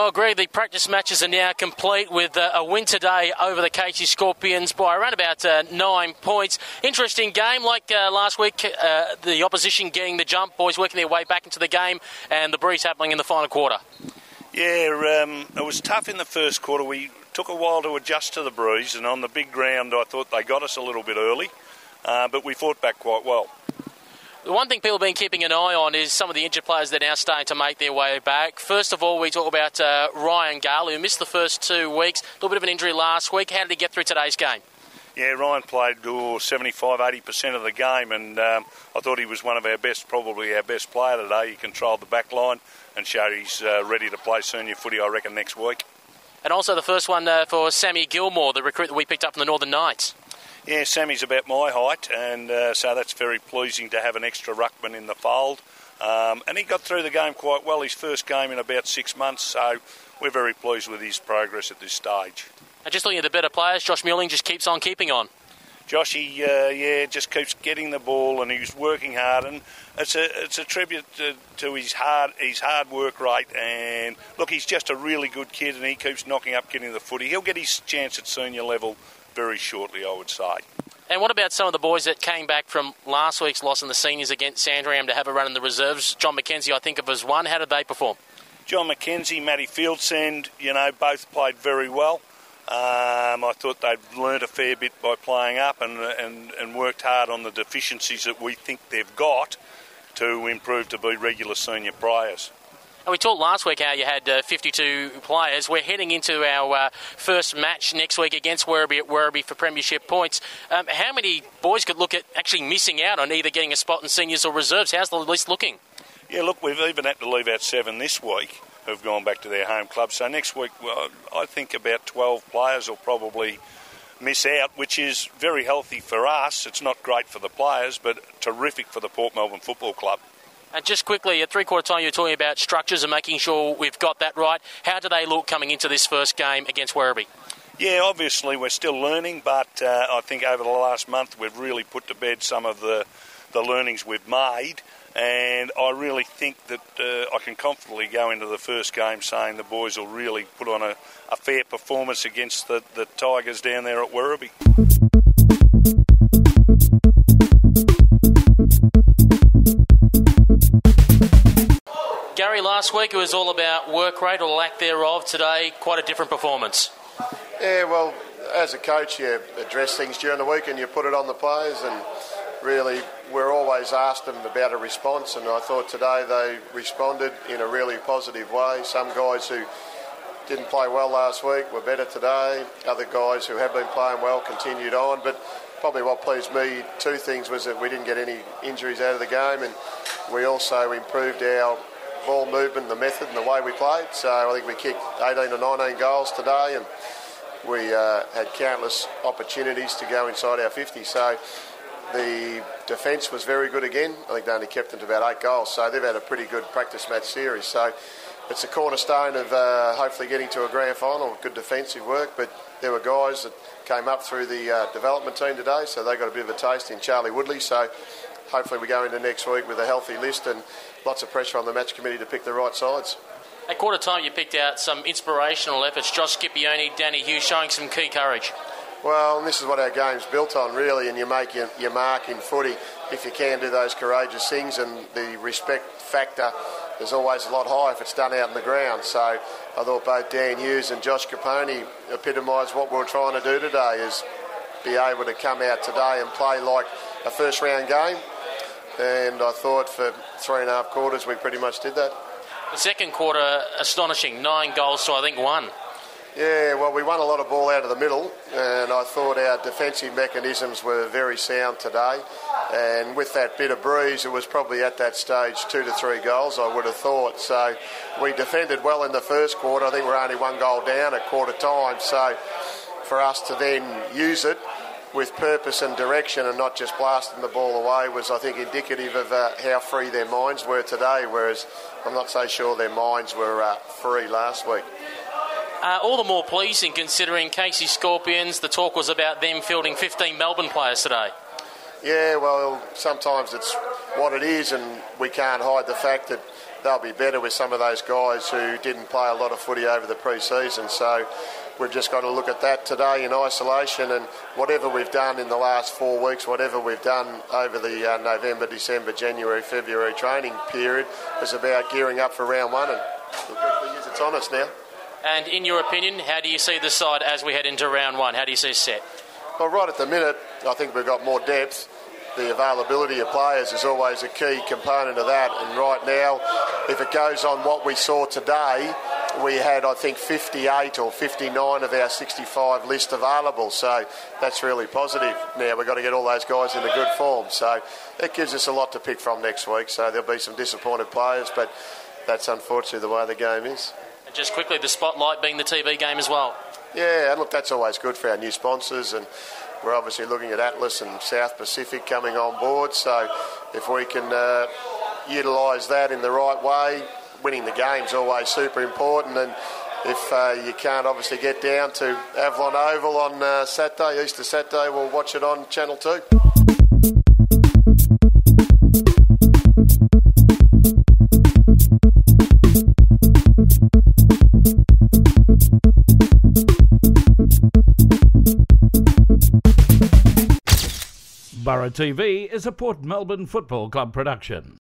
Well, Greg, the practice matches are now complete with a win today over the Casey Scorpions by around about 9 points. Interesting game, like last week, the opposition getting the jump, boys working their way back into the game, and the breeze happening in the final quarter. Yeah, it was tough in the first quarter. We took a while to adjust to the breeze, and on the big ground I thought they got us a little bit early, but we fought back quite well. The one thing people have been keeping an eye on is some of the injured players that are now starting to make their way back. First of all, we talk about Ryan Gale, who missed the first 2 weeks. A little bit of an injury last week. How did he get through today's game? Yeah, Ryan played 75-80% of the game, and I thought he was one of our best, probably our best player today. He controlled the back line and showed he's ready to play senior footy, I reckon, next week. And also the first one for Sammy Gilmore, the recruit that we picked up from the Northern Knights. Yeah, Sammy's about my height, and so that's very pleasing to have an extra ruckman in the fold. And he got through the game quite well, his first game in about 6 months, so we're very pleased with his progress at this stage. And just looking at the better players, Josh Muelling just keeps on keeping on. Joshy, just keeps getting the ball, and he's working hard, and it's a tribute to his hard work rate. And look, he's just a really good kid, and he keeps knocking up, getting the footy. He'll get his chance at senior level very shortly, I would say. And what about some of the boys that came back from last week's loss in the seniors against Sandringham to have a run in the reserves? John McKenzie, I think of as one. How did they perform? John McKenzie, Matty Fieldsend, both played very well. I thought they'd learnt a fair bit by playing up and worked hard on the deficiencies that we think they've got to improve to be regular senior players. And we talked last week how you had 52 players. We're heading into our first match next week against Werribee at Werribee for premiership points. How many boys could look at actually missing out on either getting a spot in seniors or reserves? How's the list looking? Yeah, look, we've even had to leave out 7 this week who've gone back to their home club. So next week, well, I think about 12 players will probably miss out, which is very healthy for us. It's not great for the players, but terrific for the Port Melbourne Football Club. And just quickly, at three-quarter time, you're talking about structures and making sure we've got that right. How do they look coming into this first game against Werribee? Yeah, obviously we're still learning, but I think over the last month we've really put to bed some of the learnings we've made, and I really think that I can confidently go into the first game saying the boys will really put on a fair performance against the Tigers down there at Werribee. Gary, last week it was all about work rate or lack thereof. Today, quite a different performance. Yeah, well, as a coach, you address things during the week and you put it on the players, and really we're always asked them about a response, and I thought today they responded in a really positive way. Some guys who didn't play well last week were better today. Other guys who have been playing well continued on, but probably what pleased me, 2 things, was that we didn't get any injuries out of the game, and we also improved our ball movement, the method and the way we played. So I think we kicked 18 or 19 goals today, and we had countless opportunities to go inside our 50. So the defence was very good again. I think they only kept them to about 8 goals. So they've had a pretty good practice match series. So it's a cornerstone of hopefully getting to a grand final. Good defensive work, but there were guys that came up through the development team today, so they got a bit of a taste in Charlie Woodley. So hopefully we go into next week with a healthy list and lots of pressure on the match committee to pick the right sides. At quarter time, you picked out some inspirational efforts. Josh Scipione, Danny Hughes showing some key courage. Well, and this is what our game's built on, really, and you make your mark in footy if you can do those courageous things, and the respect factor is always a lot higher if it's done out in the ground. So I thought both Dan Hughes and Josh Scipione epitomised what we were trying to do today, is be able to come out today and play like a first round game. And I thought for 3.5 quarters we pretty much did that. The second quarter, astonishing, 9 goals to I think 1. Yeah, well, we won a lot of ball out of the middle, and I thought our defensive mechanisms were very sound today. And with that bit of breeze, it was probably at that stage 2 to 3 goals, I would have thought. So we defended well in the first quarter. I think we're only 1 goal down at quarter time. So for us to then use it with purpose and direction and not just blasting the ball away was, I think, indicative of how free their minds were today, whereas I'm not so sure their minds were free last week. All the more pleasing considering Casey Scorpions, the talk was about them fielding 15 Melbourne players today. Yeah, well, sometimes it's what it is, and we can't hide the fact that they'll be better with some of those guys who didn't play a lot of footy over the pre-season. So we've just got to look at that today in isolation, and whatever we've done in the last 4 weeks, whatever we've done over the November, December, January, February training period is about gearing up for round one, and the good thing is it's on us now. And in your opinion, how do you see the side as we head into round one? How do you see it set? Well, right at the minute, I think we've got more depth. The availability of players is always a key component of that, and right now, if it goes on what we saw today, we had, I think, 58 or 59 of our 65 list available, so that's really positive. Now we've got to get all those guys into good form, so it gives us a lot to pick from next week. So there'll be some disappointed players, but that's unfortunately the way the game is. And just quickly, the spotlight being the TV game as well. Yeah, and look, that's always good for our new sponsors, and we're obviously looking at Atlas and South Pacific coming on board, so if we can utilise that in the right way, winning the game's always super important, and if you can't obviously get down to Avalon Oval on Saturday, Easter Saturday, we'll watch it on Channel 2. Borough TV is a Port Melbourne Football Club production.